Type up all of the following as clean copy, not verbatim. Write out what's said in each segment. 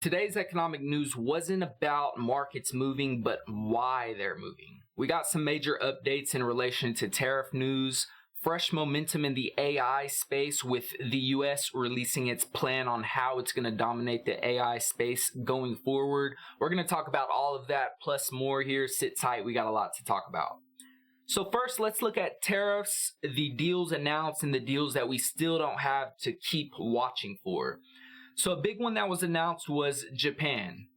Today's economic news wasn't about markets moving, but why they're moving. We got some major updates in relation to tariff news, fresh momentum in the AI space with the US releasing its plan on how it's going to dominate the AI space going forward. We're going to talk about all of that plus more here. Sit tight, we got a lot to talk about. So first, let's look at tariffs, the deals announced and the deals that we still don't have to keep watching for. So a big one that was announced was Japan.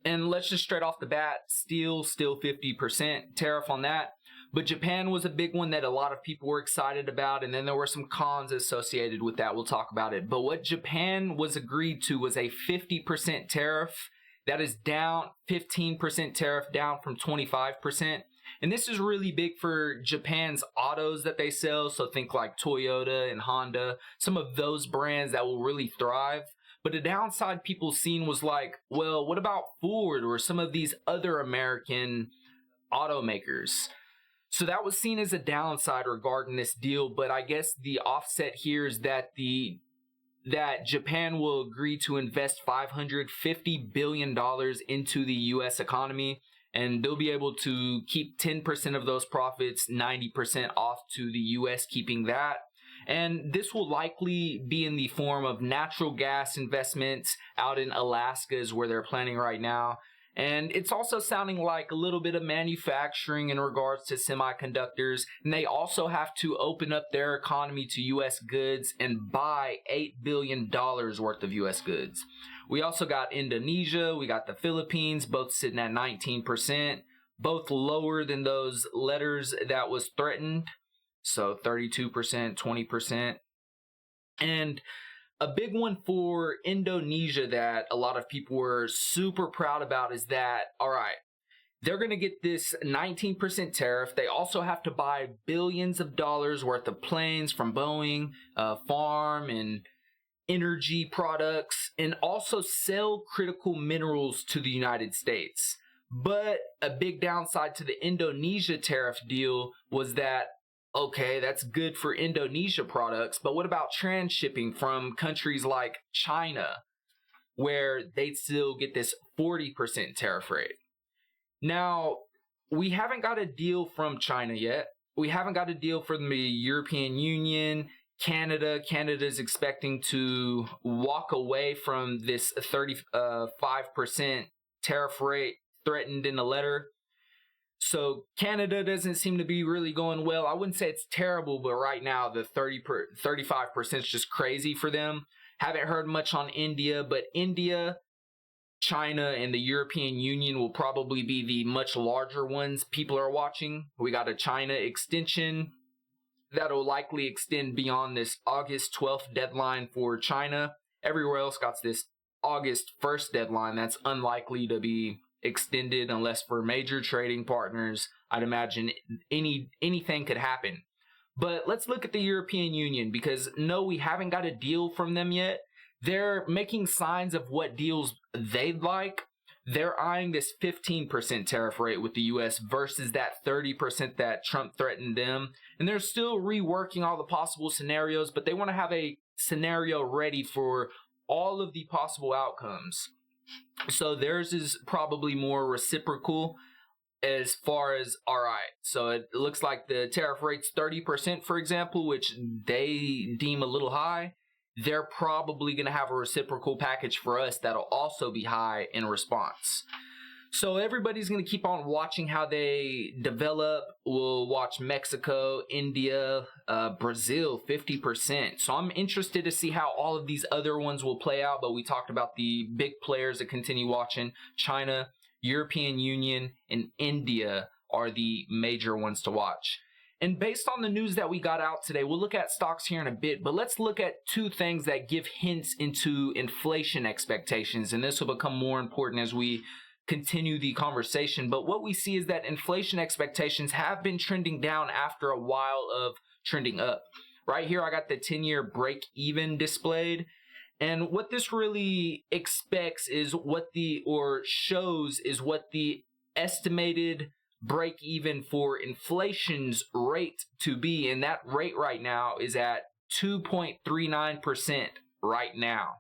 And let's just straight off the bat, still 50% tariff on that. But Japan was a big one that a lot of people were excited about. And then there were some cons associated with that. We'll talk about it. But what Japan was agreed to was a 50% tariff. That is down 15% tariff, down from 25%. And this is really big for Japan's autos that they sell. So think like Toyota and Honda, some of those brands that will really thrive. But the downside people seen was like, well, what about Ford or some of these other American automakers? So that was seen as a downside regarding this deal. But I guess the offset here is that Japan will agree to invest $550 billion into the U.S. economy. And they'll be able to keep 10% of those profits, 90% off to the U.S., keeping that. And this will likely be in the form of natural gas investments out in Alaska is where they're planning right now. And it's also sounding like a little bit of manufacturing in regards to semiconductors. And they also have to open up their economy to U.S. goods and buy $8 billion worth of U.S. goods. We also got Indonesia, we got the Philippines, both sitting at 19%, both lower than those letters that was threatened. So 32%, 20%. And a big one for Indonesia that a lot of people were super proud about is that, all right, they're going to get this 19% tariff. They also have to buy billions of dollars worth of planes from Boeing, farm and energy products, and also sell critical minerals to the United States. But a big downside to the Indonesia tariff deal was that, okay, that's good for Indonesia products, but what about transshipping from countries like China, where they'd still get this 40% tariff rate? Now, we haven't got a deal from China yet. We haven't got a deal from the European Union. Canada's expecting to walk away from this 35% tariff rate threatened in the letter. So Canada doesn't seem to be really going well. I wouldn't say it's terrible, but right now the 35% is just crazy for them. Haven't heard much on India, but India, China, and the European Union will probably be the much larger ones people are watching. We got a China extension that'll likely extend beyond this August 12th deadline for China. Everywhere else got this August 1st deadline that's unlikely to be extended unless for major trading partners. I'd imagine anything could happen. But let's look at the European Union, because no, we haven't got a deal from them yet. They're making signs of what deals they'd like. They're eyeing this 15% tariff rate with the US versus that 30% that Trump threatened them. And they're still reworking all the possible scenarios, but they want to have a scenario ready for all of the possible outcomes. So theirs is probably more reciprocal as far as, all right, so it looks like the tariff rate's 30%, for example, which they deem a little high. They're probably going to have a reciprocal package for us that'll also be high in response. So everybody's going to keep on watching how they develop. We'll watch Mexico, India, Brazil, 50%. So I'm interested to see how all of these other ones will play out. But we talked about the big players that continue watching. China, European Union, and India are the major ones to watch. And based on the news that we got out today, we'll look at stocks here in a bit, but let's look at two things that give hints into inflation expectations. And this will become more important as we continue the conversation. But what we see is that inflation expectations have been trending down after a while of trending up. Right here, I got the 10-year break even displayed. And what this really expects is shows is what the estimated break even for inflation's rate to be. And that rate right now is at 2.39% right now.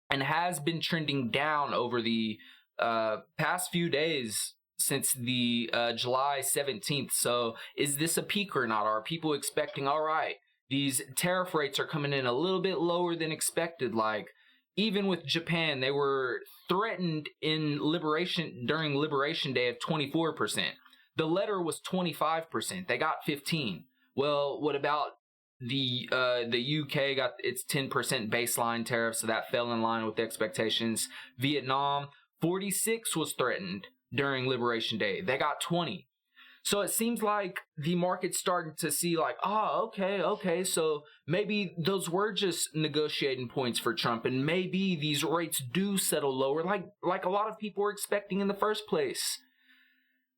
and has been trending down over the past few days since the July 17th. So is this a peak or not? Are people expecting, all right, these tariff rates are coming in a little bit lower than expected? Like, even with Japan, they were threatened in during Liberation Day of 24%. The letter was 25%. They got 15. Well, what about the UK got its 10% baseline tariff, so that fell in line with expectations. Vietnam, 46 was threatened during Liberation Day. They got 20. So it seems like the market's starting to see like, okay, so maybe those were just negotiating points for Trump, and maybe these rates do settle lower like a lot of people were expecting in the first place.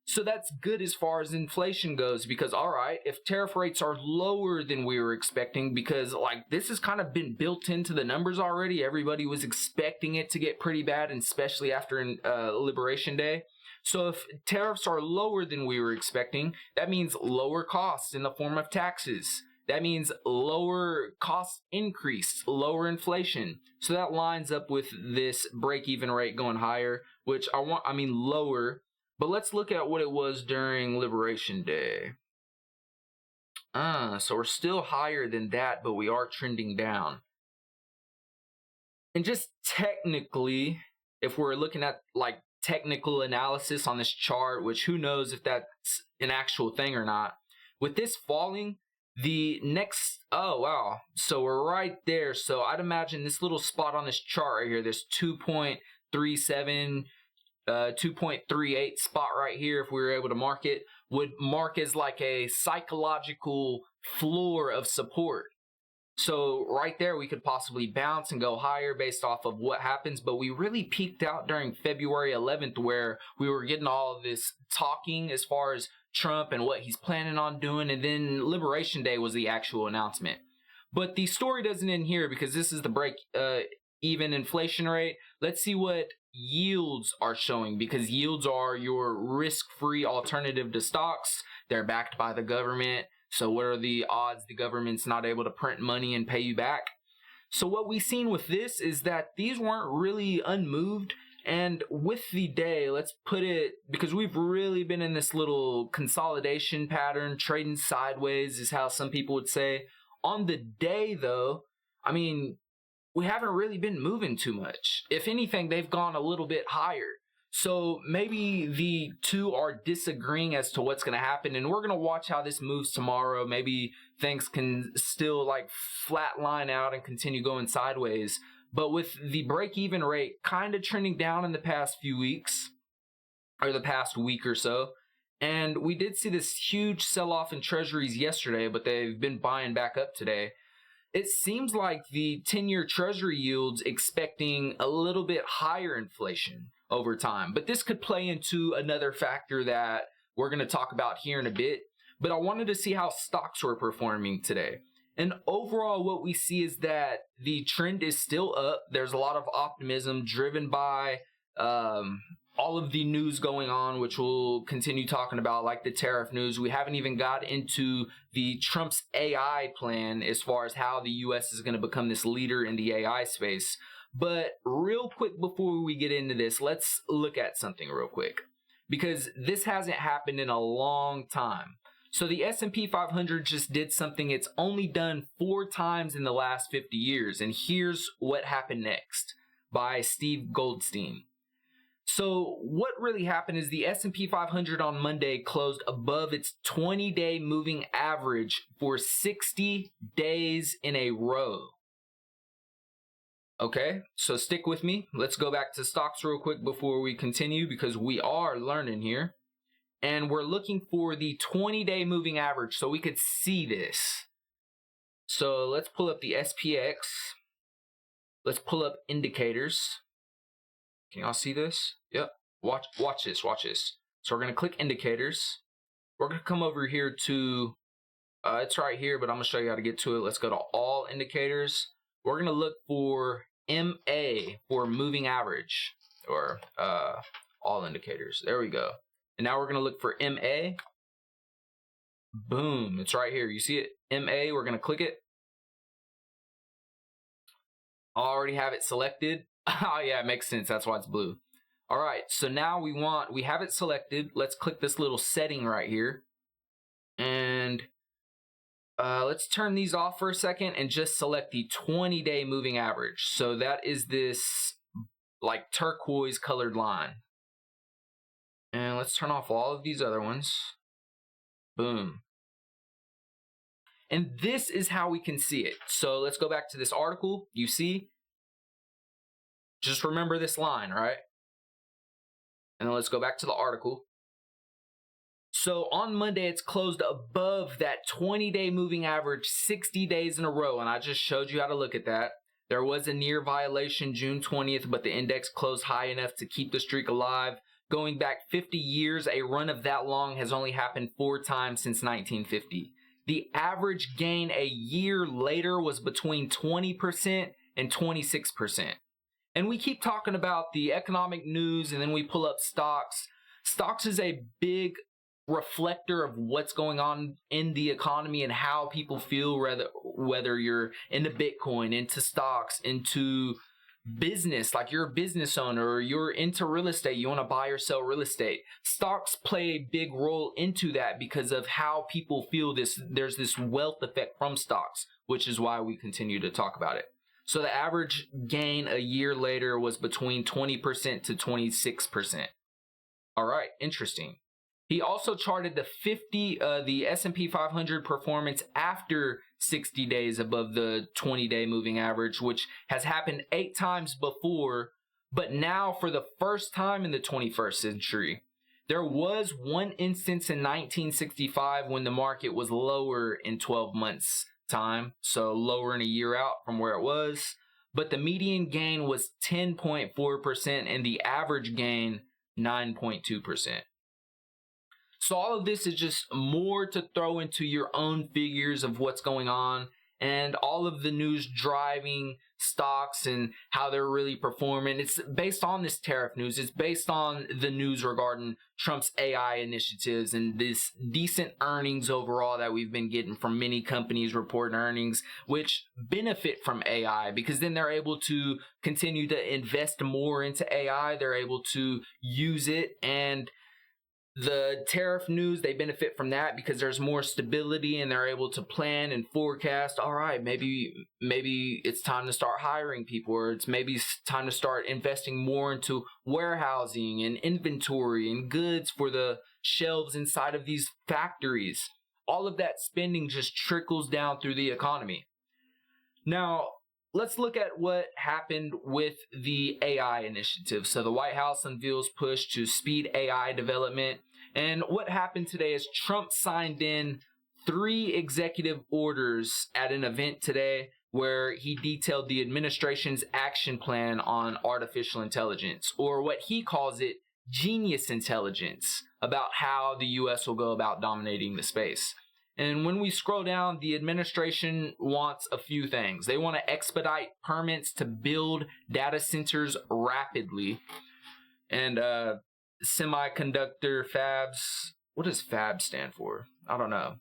So that's good as far as inflation goes, because all right, if tariff rates are lower than we were expecting, because like this has kind of been built into the numbers already. Everybody was expecting it to get pretty bad, and especially after Liberation Day. So if tariffs are lower than we were expecting, that means lower costs in the form of taxes. That means lower cost increase, lower inflation. So that lines up with this break-even rate going higher, which lower. But let's look at what it was during Liberation Day. So we're still higher than that, but we are trending down. And just technically, if we're looking at like technical analysis on this chart, which who knows if that's an actual thing or not, with this falling, the next, oh wow, so we're right there. So I'd imagine this little spot on this chart right here, this 2.37, 2.38 spot right here, if we were able to mark it, would mark as like a psychological floor of support. So right there, we could possibly bounce and go higher based off of what happens. But we really peaked out during February 11th, where we were getting all of this talking as far as Trump and what he's planning on doing. And then Liberation Day was the actual announcement. But the story doesn't end here, because this is the break-even inflation rate. Let's see what yields are showing, because yields are your risk-free alternative to stocks. They're backed by the government. So what are the odds the government's not able to print money and pay you back? So what we've seen with this is that these weren't really unmoved. And with the day, let's put it, because we've really been in this little consolidation pattern, trading sideways is how some people would say. On the day, though, I mean, we haven't really been moving too much. If anything, they've gone a little bit higher. So maybe the two are disagreeing as to what's going to happen, and we're going to watch how this moves tomorrow. Maybe things can still like flatline out and continue going sideways. But with the break-even rate kind of trending down in the past few weeks, or the past week or so, and we did see this huge sell-off in treasuries yesterday, but they've been buying back up today. It seems like the 10-year treasury yields expecting a little bit higher inflation over time. But this could play into another factor that we're going to talk about here in a bit. But I wanted to see how stocks were performing today. And overall, what we see is that the trend is still up. There's a lot of optimism driven by all of the news going on, which we'll continue talking about, like the tariff news. We haven't even got into the Trump's AI plan as far as how the U.S. is going to become this leader in the AI space. But real quick before we get into this, let's look at something real quick, because this hasn't happened in a long time. So the S&P 500 just did something it's only done 4 times in the last 50 years. And here's what happened next by Steve Goldstein. So what really happened is the S&P 500 on Monday closed above its 20-day moving average for 60 days in a row. Okay, so stick with me. Let's go back to stocks real quick before we continue, because we are learning here. And we're looking for the 20-day moving average so we could see this. So let's pull up the SPX. Let's pull up indicators. Can y'all see this? Yep. Watch this. So we're going to click indicators. We're going to come over here to, it's right here, but I'm going to show you how to get to it. Let's go to all indicators. We're going to look for MA for moving average, or all indicators. There we go. And now we're going to look for MA. Boom. It's right here. You see it? MA. We're going to click it. I already have it selected. Oh yeah, it makes sense. That's why it's blue. All right, so now we have it selected. Let's click this little setting right here. And let's turn these off for a second and just select the 20-day moving average. So that is this like turquoise colored line. And let's turn off all of these other ones. Boom. And this is how we can see it. So let's go back to this article. You see, just remember this line, right? And then let's go back to the article. So on Monday, it's closed above that 20-day moving average 60 days in a row. And I just showed you how to look at that. There was a near violation June 20th, but the index closed high enough to keep the streak alive. Going back 50 years, a run of that long has only happened 4 times since 1950. The average gain a year later was between 20% and 26%. And we keep talking about the economic news, and then we pull up stocks. Stocks is a big reflector of what's going on in the economy and how people feel, whether you're into Bitcoin, into stocks, into business, like you're a business owner, or you're into real estate, you want to buy or sell real estate. Stocks play a big role into that because of how people feel. There's this wealth effect from stocks, which is why we continue to talk about it. So the average gain a year later was between 20% to 26%. All right, interesting. He also charted the S&P 500 performance after 60 days above the 20-day moving average, which has happened 8 times before, but now for the first time in the 21st century. There was one instance in 1965 when the market was lower in 12 months' time, so lower in a year out from where it was, but the median gain was 10.4% and the average gain 9.2%. So all of this is just more to throw into your own figures of what's going on, and all of the news driving stocks and how they're really performing. It's based on this tariff news. It's based on the news regarding Trump's AI initiatives and this decent earnings overall that we've been getting from many companies reporting earnings, which benefit from AI because then they're able to continue to invest more into AI. They're able to use it, and the tariff news, they benefit from that because there's more stability and they're able to plan and forecast. All right, maybe it's time to start hiring people, or maybe it's time to start investing more into warehousing and inventory and goods for the shelves inside of these factories. All of that spending just trickles down through the economy. Now, let's look at what happened with the AI initiative. So the White House unveils push to speed AI development. And what happened today is Trump signed in 3 executive orders at an event today where he detailed the administration's action plan on artificial intelligence, or what he calls it, genius intelligence, about how the U.S. will go about dominating the space. And when we scroll down, the administration wants a few things. They want to expedite permits to build data centers rapidly. And semiconductor fabs, what does fab stand for? I don't know.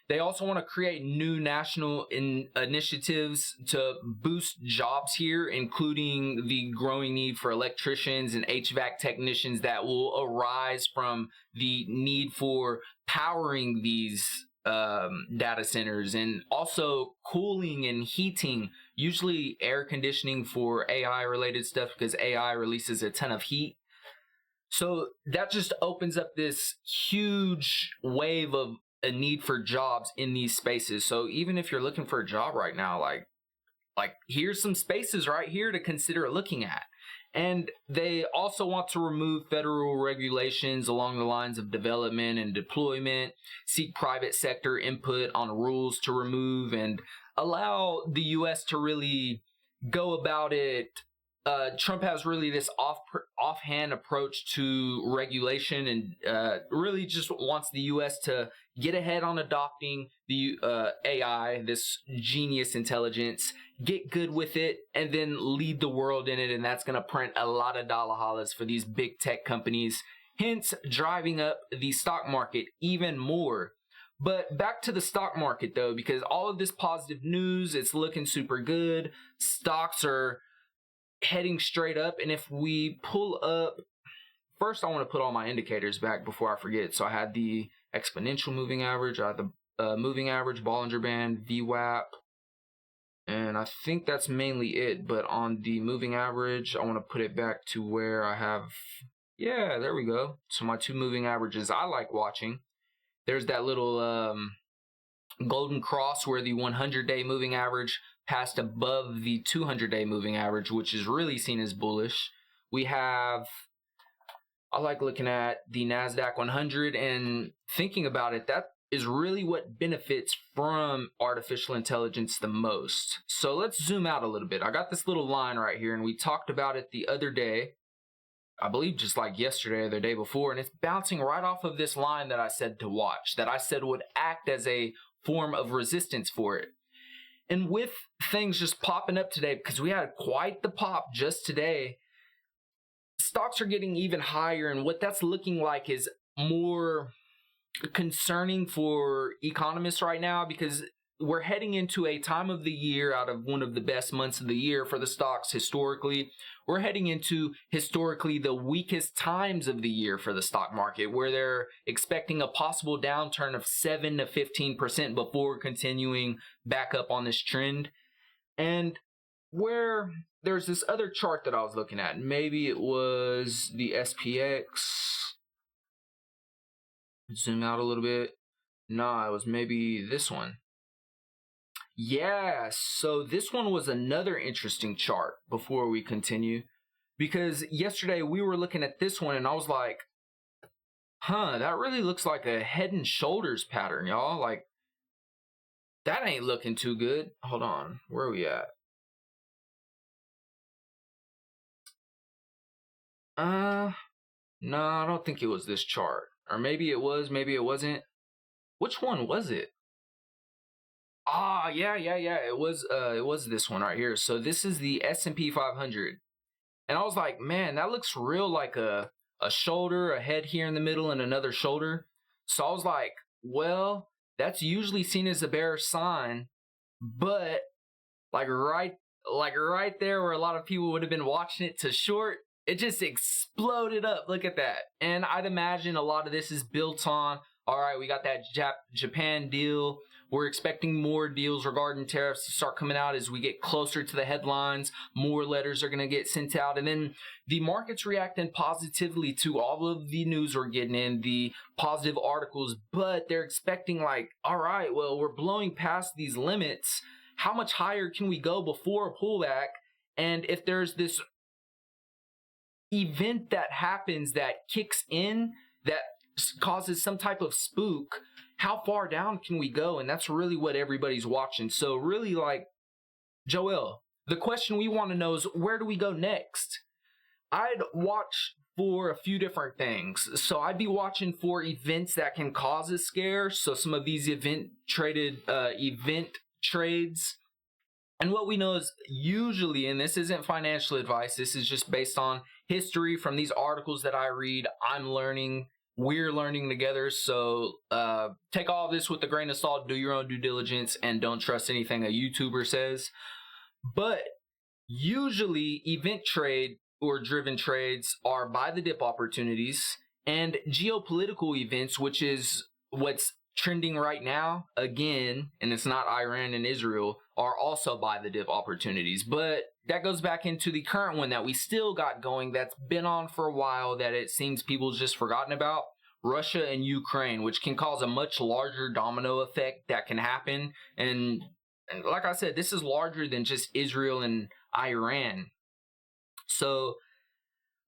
They also want to create new national initiatives to boost jobs here, including the growing need for electricians and HVAC technicians that will arise from the need for powering these data centers, and also cooling and heating, usually air conditioning for AI related stuff because AI releases a ton of heat. So that just opens up this huge wave of a need for jobs in these spaces. So even if you're looking for a job right now, like here's some spaces right here to consider looking at. And they also want to remove federal regulations along the lines of development and deployment, seek private sector input on rules to remove, and allow the U.S. to really go about it. Trump has really this offhand approach to regulation, and really just wants the U.S. to get ahead on adopting the AI, this genius intelligence, get good with it, and then lead the world in it. And that's going to print a lot of dollar hollers for these big tech companies, hence driving up the stock market even more. But back to the stock market though, because all of this positive news, it's looking super good. Stocks are heading straight up. And if we pull up, first I want to put all my indicators back before I forget. So I had the exponential moving average, I had the moving average, Bollinger Band, VWAP, and I think that's mainly it. But on the moving average, I want to put it back to where I have, yeah, there we go. So my two moving averages I like watching. There's that little golden cross where the 100-day moving average passed above the 200-day moving average, which is really seen as bullish. We have, I like looking at the NASDAQ 100 and thinking about it, that is really what benefits from artificial intelligence the most. So let's zoom out a little bit. I got this little line right here, and we talked about it the other day, I believe just like yesterday or the day before, and it's bouncing right off of this line that I said to watch, that I said would act as a form of resistance for it. And with things just popping up today, because we had quite the pop just today, stocks are getting even higher, and what that's looking like is more concerning for economists right now, because we're heading into a time of the year, out of one of the best months of the year for the stocks historically. We're heading into historically the weakest times of the year for the stock market, where they're expecting a possible downturn of 7 to 15% before continuing back up on this trend. And where there's this other chart that I was looking at, maybe it was the SPX. Zoom out a little bit. Nah, it was maybe this one. Yeah, so this one was another interesting chart before we continue, because yesterday we were looking at this one and I was like, that really looks like a head and shoulders pattern, y'all. Like, that ain't looking too good. Hold on, where are we at? No, I don't think it was this chart. Or maybe it was, maybe it wasn't. Which one was it? Yeah. It was this one right here. So this is the S&P 500. And I was like, man, that looks real like a shoulder, a head here in the middle, and another shoulder. So I was like, well, that's usually seen as a bearish sign, but like right there where a lot of people would have been watching it to short, it just exploded up. Look at that. And I'd imagine a lot of this is built on, all right, we got that Japan deal. We're expecting more deals regarding tariffs to start coming out as we get closer to the headlines. More letters are going to get sent out. And then the market's reacting positively to all of the news we're getting in, the positive articles, but they're expecting like, all right, well, we're blowing past these limits. How much higher can we go before a pullback? And if there's this event that happens that kicks in, that causes some type of spook, how far down can we go? And that's really what everybody's watching. So really, like, Joel, the question we want to know is, where do we go next? I'd watch for a few different things. So I'd be watching for events that can cause a scare. So some of these event trades. And what we know is usually, and this isn't financial advice, this is just based on history from these articles that I read, I'm learning, we're learning together. So take all of this with a grain of salt, do your own due diligence, and don't trust anything a YouTuber says. But usually event trade or driven trades are buy the dip opportunities, and geopolitical events, which is what's trending right now, again, and it's not Iran and Israel, are also buy the dip opportunities. But that goes back into the current one that we still got going, that's been on for a while, that it seems people just forgotten about, Russia and Ukraine, which can cause a much larger domino effect that can happen. And like I said, this is larger than just Israel and Iran. So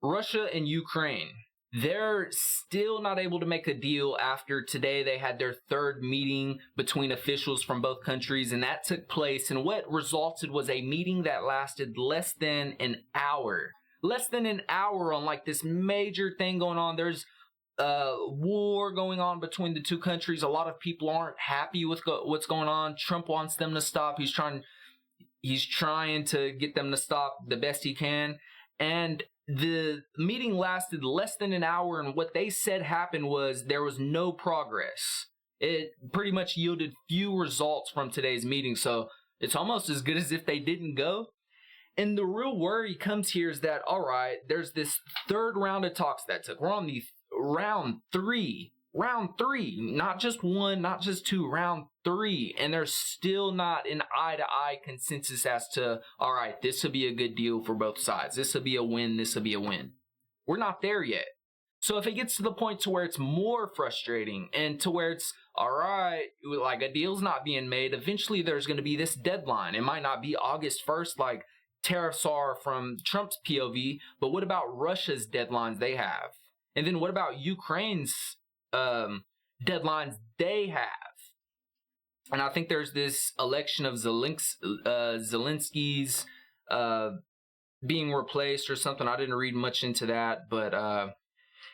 Russia and Ukraine, they're still not able to make a deal after today. They had their third meeting between officials from both countries, and that took place. And what resulted was a meeting that lasted less than an hour. Less than an hour on like this major thing going on. There's war going on between the two countries. A lot of people aren't happy with what's going on. Trump wants them to stop. He's trying to get them to stop the best he can. And the meeting lasted less than an hour, and what they said happened was there was no progress. It pretty much yielded few results from today's meeting, so it's almost as good as if they didn't go. And the real worry comes here is that, all right, there's this third round of talks that took. We're on the round three, not just one, not just two, round three. And there's still not an eye-to-eye consensus as to, all right, this will be a good deal for both sides. This will be a win. This will be a win. We're not there yet. So if it gets to the point to where it's more frustrating and to where it's, all right, like a deal's not being made, eventually there's going to be this deadline. It might not be August 1st like tariffs are from Trump's POV, but what about Russia's deadlines they have? And then what about Ukraine's deadlines they have? And I think there's this election of Zelensky's being replaced or something. I didn't read much into that, but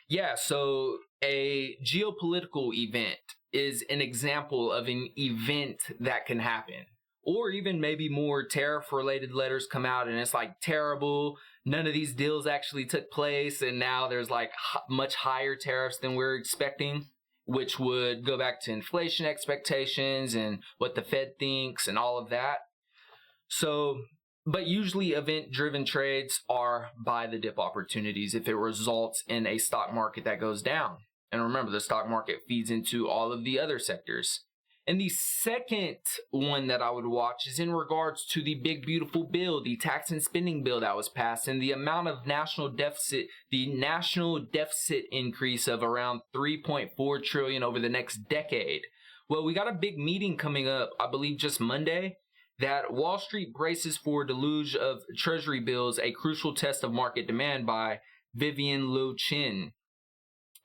yeah, so a geopolitical event is an example of an event that can happen. Or even maybe more tariff-related letters come out and it's like terrible. None of these deals actually took place and now there's like much higher tariffs than we're expecting, which would go back to inflation expectations and what the Fed thinks and all of that. So, but usually event-driven trades are buy the dip opportunities if it results in a stock market that goes down. And remember, the stock market feeds into all of the other sectors. And the second one that I would watch is in regards to the big, beautiful bill, the tax and spending bill that was passed, and the amount of national deficit increase of around 3.4 trillion over the next decade. Well, we got a big meeting coming up, I believe just Monday, that Wall Street braces for a deluge of treasury bills, a crucial test of market demand by Vivian Liu Chin.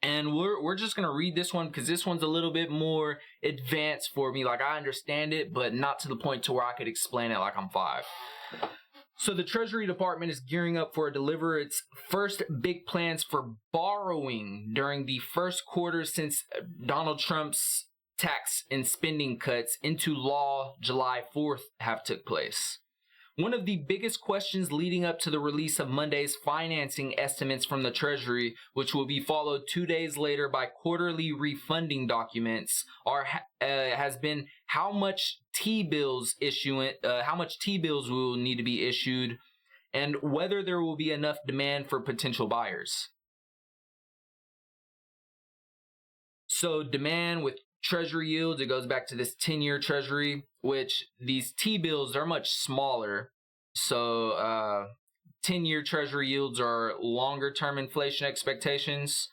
And we're just going to read this one because this one's a little bit more advanced for me. Like, I understand it, but not to the point to where I could explain it like I'm 5. So the Treasury Department is gearing up for deliver its first big plans for borrowing during the first quarter since Donald Trump's tax and spending cuts into law July 4th have took place. One of the biggest questions leading up to the release of Monday's financing estimates from the Treasury, which will be followed 2 days later by quarterly refunding documents, has been how much T-bills will need to be issued, and whether there will be enough demand for potential buyers. So demand with Treasury yields, it goes back to this 10-year Treasury, which these T-bills are much smaller. So 10-year Treasury yields are longer-term inflation expectations,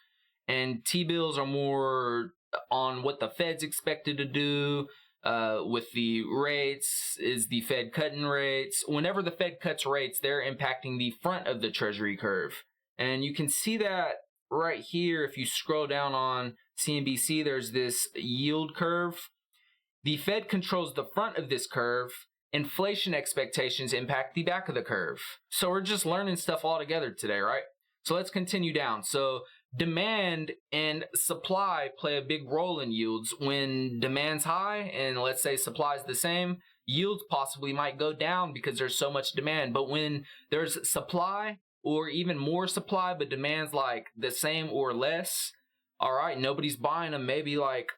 and T-bills are more on what the Fed's expected to do. With the rates, is the Fed cutting rates? Whenever the Fed cuts rates, they're impacting the front of the Treasury curve. And you can see that right here. If you scroll down on CNBC, there's this yield curve. The Fed controls the front of this curve. Inflation expectations impact the back of the curve. So we're just learning stuff all together today, right? So let's continue down. So demand and supply play a big role in yields. When demand's high and let's say supply is the same, yields possibly might go down because there's so much demand. But when there's supply or even more supply, but demand's like the same or less, all right, nobody's buying them. Maybe like,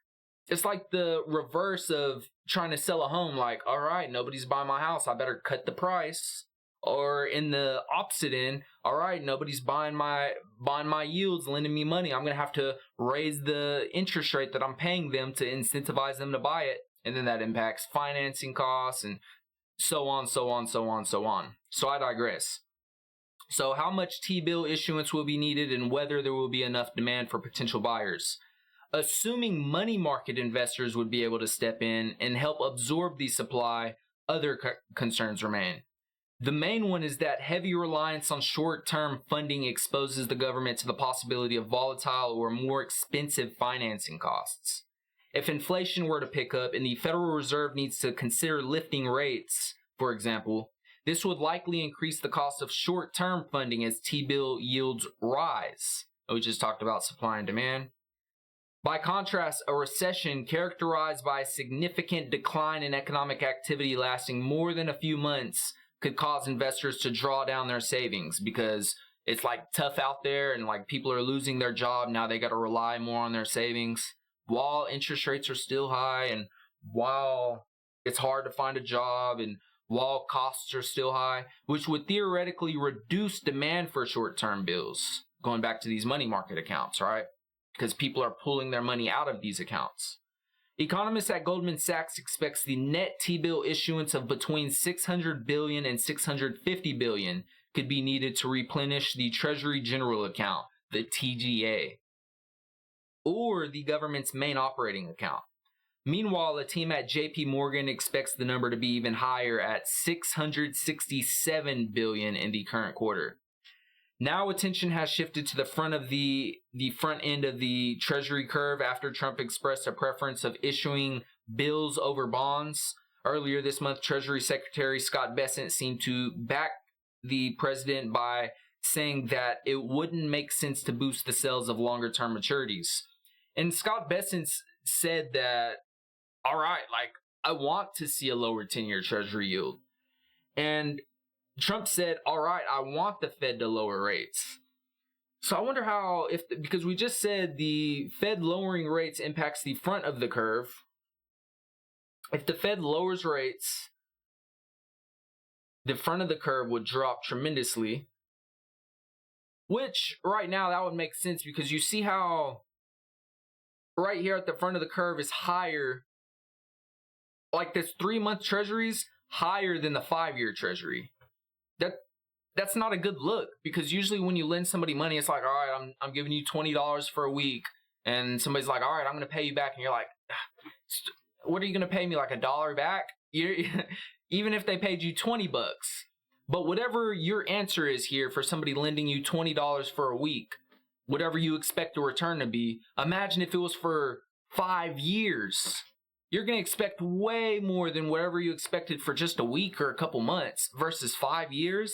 it's like the reverse of trying to sell a home. Like, all right, nobody's buying my house. I better cut the price. Or in the opposite end, all right, nobody's buying my yields, lending me money. I'm going to have to raise the interest rate that I'm paying them to incentivize them to buy it. And then that impacts financing costs and so on, so on, so on, so on. So I digress. So how much T-bill issuance will be needed and whether there will be enough demand for potential buyers. Assuming money market investors would be able to step in and help absorb the supply, other concerns remain. The main one is that heavy reliance on short-term funding exposes the government to the possibility of volatile or more expensive financing costs. If inflation were to pick up and the Federal Reserve needs to consider lifting rates, for example, this would likely increase the cost of short-term funding as T-bill yields rise. We just talked about supply and demand. By contrast, a recession characterized by a significant decline in economic activity lasting more than a few months could cause investors to draw down their savings because it's like tough out there and like people are losing their job. Now they got to rely more on their savings while interest rates are still high and while it's hard to find a job and while costs are still high, which would theoretically reduce demand for short-term bills, going back to these money market accounts, right? Because people are pulling their money out of these accounts. Economists at Goldman Sachs expects the net T-bill issuance of between $600 billion and $650 billion could be needed to replenish the Treasury General Account, the TGA, or the government's main operating account. Meanwhile, a team at JP Morgan expects the number to be even higher at $667 billion in the current quarter. Now attention has shifted to the front end of the Treasury curve after Trump expressed a preference of issuing bills over bonds. Earlier this month, Treasury Secretary Scott Bessent seemed to back the president by saying that it wouldn't make sense to boost the sales of longer-term maturities. And Scott Bessent said that, all right, like, I want to see a lower 10-year Treasury yield. And Trump said, all right, I want the Fed to lower rates. So I wonder how, because we just said the Fed lowering rates impacts the front of the curve. If the Fed lowers rates, the front of the curve would drop tremendously, which right now that would make sense because you see how right here at the front of the curve is higher, like this 3-month treasuries higher than the 5-year treasury. That's not a good look because usually when you lend somebody money, it's like, all right, I'm giving you $20 for a week, and somebody's like, all right, I'm going to pay you back, and you're like, what are you going to pay me, like $1 back? Even if they paid you $20. But whatever your answer is here for somebody lending you $20 for a week, whatever you expect the return to be, imagine if it was for 5 years. You're going to expect way more than whatever you expected for just a week or a couple months versus 5 years.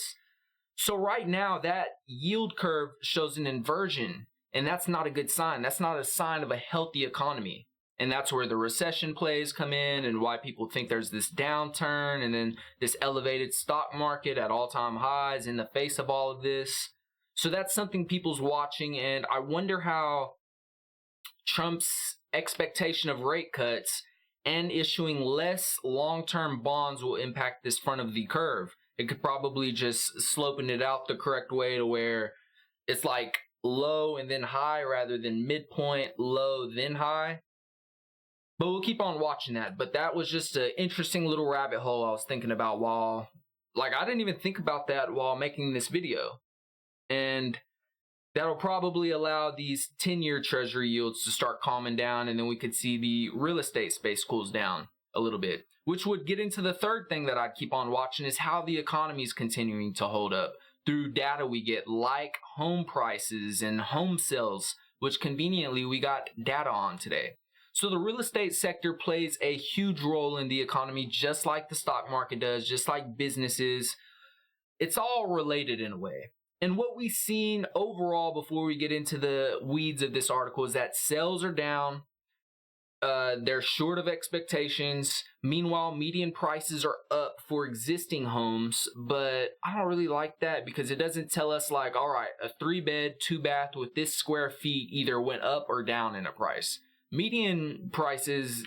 So right now, that yield curve shows an inversion, and that's not a good sign. That's not a sign of a healthy economy. And that's where the recession plays come in and why people think there's this downturn and then this elevated stock market at all-time highs in the face of all of this. So that's something people's watching, and I wonder how Trump's expectation of rate cuts and issuing less long-term bonds will impact this front of the curve. It could probably just sloping it out the correct way to where it's like low and then high rather than midpoint, low, then high. But we'll keep on watching that. But that was just an interesting little rabbit hole I was thinking about while, like, I didn't even think about that while making this video. And that'll probably allow these 10-year treasury yields to start calming down, and then we could see the real estate space cools down a little bit, which would get into the third thing that I'd keep on watching is how the economy is continuing to hold up through data we get like home prices and home sales, which conveniently we got data on today. So the real estate sector plays a huge role in the economy, just like the stock market does, just like businesses. It's all related in a way. And what we've seen overall before we get into the weeds of this article is that sales are down. They're short of expectations. Meanwhile, median prices are up for existing homes, but I don't really like that because it doesn't tell us like, all right, a 3-bed, 2-bath with this square feet either went up or down in a price. Median prices,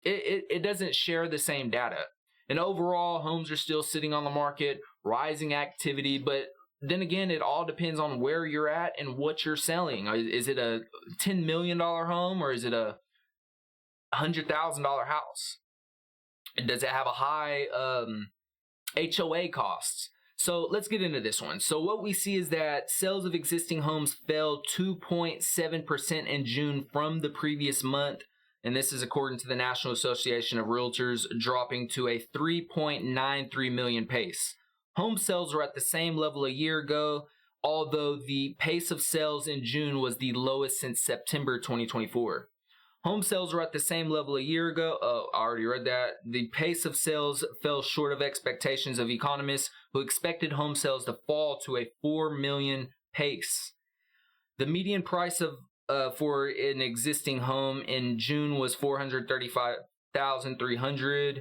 it doesn't share the same data. And overall, homes are still sitting on the market, rising activity, but then again, it all depends on where you're at and what you're selling. Is it a $10 million home or is it a $100,000 house? Does it have a high HOA costs? So let's get into this one. So what we see is that sales of existing homes fell 2.7% in June from the previous month. And this is according to the National Association of Realtors, dropping to a 3.93 million pace. Home sales were at the same level a year ago, although the pace of sales in June was the lowest since September 2024. Home sales were at the same level a year ago. Oh, I already read that. The pace of sales fell short of expectations of economists who expected home sales to fall to a 4 million pace. The median price of for an existing home in June was $435,300,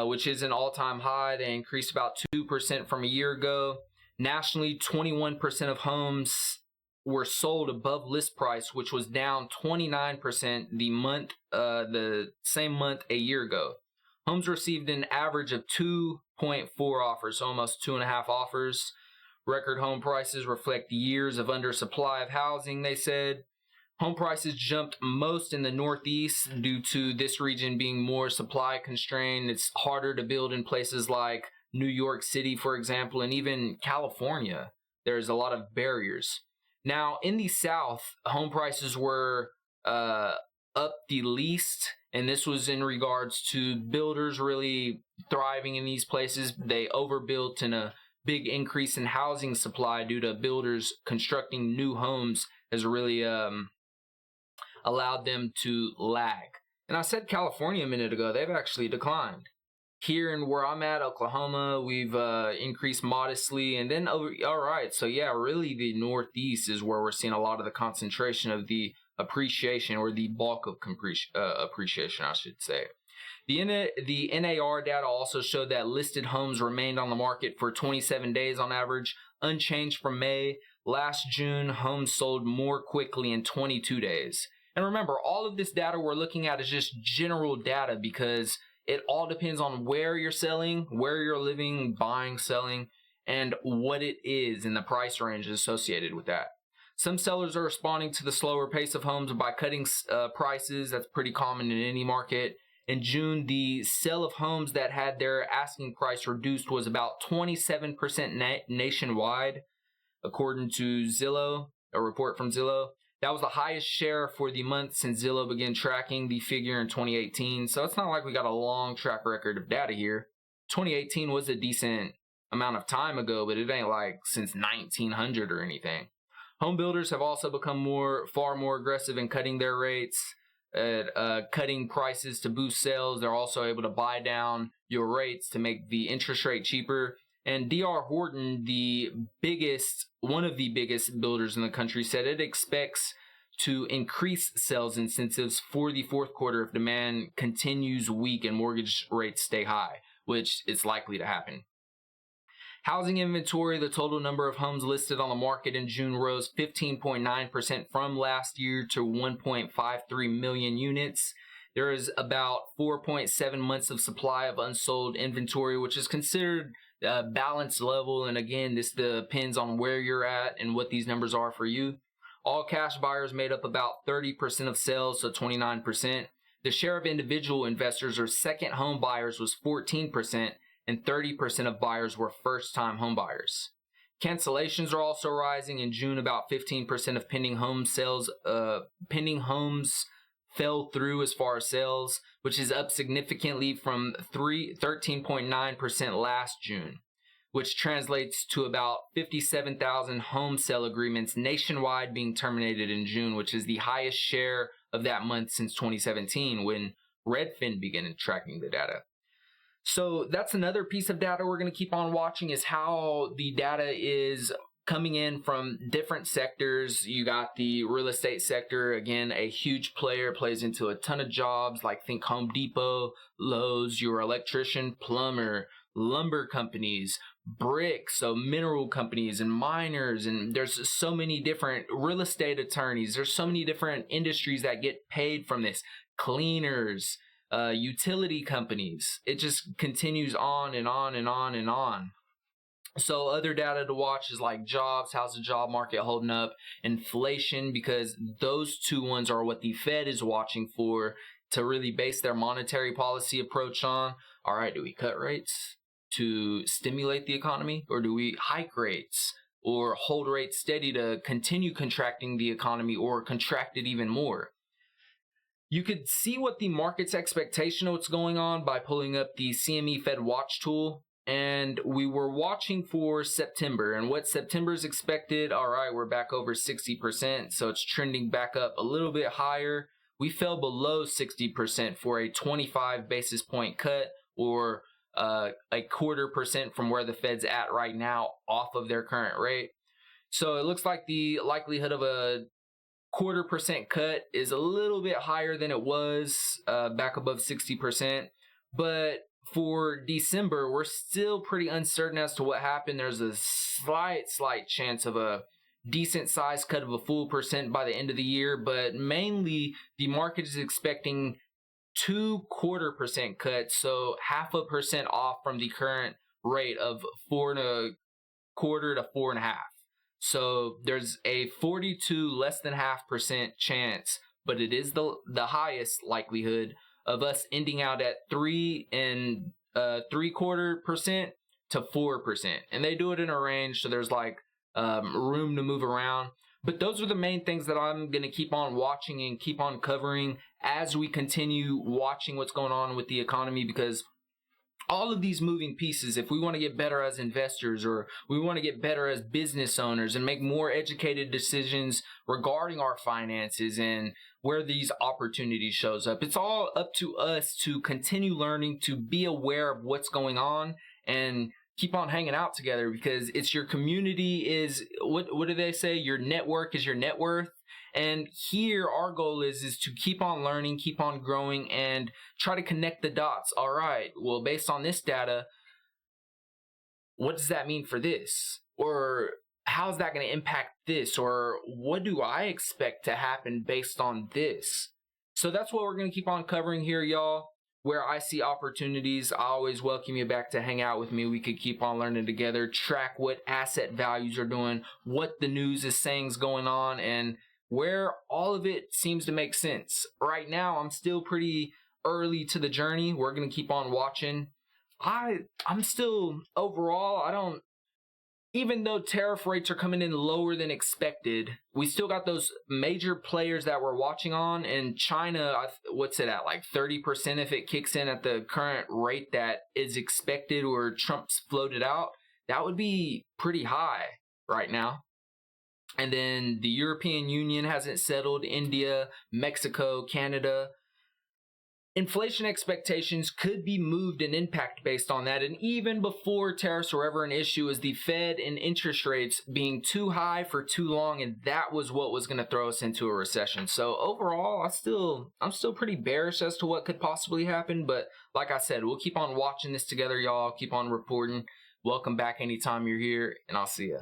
which is an all-time high. They increased about 2% from a year ago. Nationally, 21% of homes were sold above list price, which was down 29% the same month a year ago. Homes received an average of 2 2.4 offers, so almost 2.5 offers. Record home prices reflect years of undersupply of housing, they said. Home prices jumped most in the Northeast due to this region being more supply constrained. It's harder to build in places like New York City, for example, and even California. There's a lot of barriers. Now, in the South, home prices were up the least, and this was in regards to builders really thriving in these places. They overbuilt and a big increase in housing supply due to builders constructing new homes has really allowed them to lag. And I said California a minute ago, they've actually declined. Here in where I'm at, Oklahoma, we've increased modestly. And then, all right, so yeah, really the Northeast is where we're seeing a lot of the concentration of the appreciation, or the bulk of appreciation, I should say. The NAR data also showed that listed homes remained on the market for 27 days on average, unchanged from May. Last June, homes sold more quickly in 22 days. And remember, all of this data we're looking at is just general data because it all depends on where you're selling, where you're living, buying, selling, and what it is and the price range associated with that. Some sellers are responding to the slower pace of homes by cutting prices. That's pretty common in any market. In June, the sale of homes that had their asking price reduced was about 27% nationwide, according to Zillow, a report from Zillow. That was the highest share for the month since Zillow began tracking the figure in 2018. So it's not like we got a long track record of data here. 2018 was a decent amount of time ago, but it ain't like since 1900 or anything. Home builders have also become far more aggressive in cutting their rates, cutting prices to boost sales. They're also able to buy down your rates to make the interest rate cheaper. And D.R. Horton, one of the biggest builders in the country, said it expects to increase sales incentives for the fourth quarter if demand continues weak and mortgage rates stay high, which is likely to happen. Housing inventory, the total number of homes listed on the market in June rose 15.9% from last year to 1.53 million units. There is about 4.7 months of supply of unsold inventory, which is considered a balanced level. And again, this depends on where you're at and what these numbers are for you. All cash buyers made up about 30% of sales, so 29%. The share of individual investors or second home buyers was 14%. And 30% of buyers were first-time home buyers. Cancellations are also rising. In June, about 15% of pending homes fell through as far as sales, which is up significantly from 13.9% last June, which translates to about 57,000 home sale agreements nationwide being terminated in June, which is the highest share of that month since 2017 when Redfin began tracking the data. So that's another piece of data we're going to keep on watching, is how the data is coming in from different sectors. You got the real estate sector, again, a huge player, plays into a ton of jobs, like think Home Depot, Lowe's, your electrician, plumber, lumber companies, brick, so mineral companies and miners, and there's so many different real estate attorneys. There's so many different industries that get paid from this. Cleaners, utility companies. It just continues on and on and on and on. So other data to watch is like jobs. How's the job market holding up? Inflation, because those two ones are what the Fed is watching for to really base their monetary policy approach on. All right, do we cut rates to stimulate the economy, or do we hike rates or hold rates steady to continue contracting the economy or contract it even more? You could see what the market's expectation of what's going on by pulling up the CME Fed Watch tool. And we were watching for September and what September is expected. All right, we're back over 60%, so it's trending back up a little bit higher. We fell below 60% for a 25 basis point cut, or a 0.25% from where the Fed's at right now off of their current rate. So it looks like the likelihood of a 0.25% cut is a little bit higher than it was back above 60%. But for December, we're still pretty uncertain as to what happened. There's a slight chance of a decent size cut of a full percent by the end of the year, but mainly the market is expecting 0.25% cuts, so 0.5% off from the current rate of 4.25% to 4.5%. So there's a 42 less than half% chance, but it is the highest likelihood of us ending out at 3.75% to 4%. And they do it in a range, so there's like room to move around. But those are the main things that I'm going to keep on watching and keep on covering as we continue watching what's going on with the economy, because all of these moving pieces, if we want to get better as investors or we want to get better as business owners and make more educated decisions regarding our finances and where these opportunities shows up, it's all up to us to continue learning, to be aware of what's going on and keep on hanging out together, because it's your community is, what do they say? Your network is your net worth. And here our goal is to keep on learning, keep on growing, and try to connect the dots. All right, well, based on this data, what does that mean for this? Or how's that going to impact this? Or what do I expect to happen based on this? So that's what we're going to keep on covering here, y'all. Where I see opportunities, I always welcome you back to hang out with me. We could keep on learning together, track what asset values are doing, what the news is saying is going on, and where all of it seems to make sense. Right now, I'm still pretty early to the journey. We're going to keep on watching. I'm still, overall, even though tariff rates are coming in lower than expected, we still got those major players that we're watching on. And China, what's it at, like 30% if it kicks in at the current rate that is expected or Trump's floated out? That would be pretty high right now. And then the European Union hasn't settled, India, Mexico, Canada. Inflation expectations could be moved and impact based on that. And even before tariffs were ever an issue, is the Fed and interest rates being too high for too long, and that was what was going to throw us into a recession. So overall, I'm still pretty bearish as to what could possibly happen. But like I said, we'll keep on watching this together, y'all. Keep on reporting. Welcome back anytime you're here, and I'll see ya.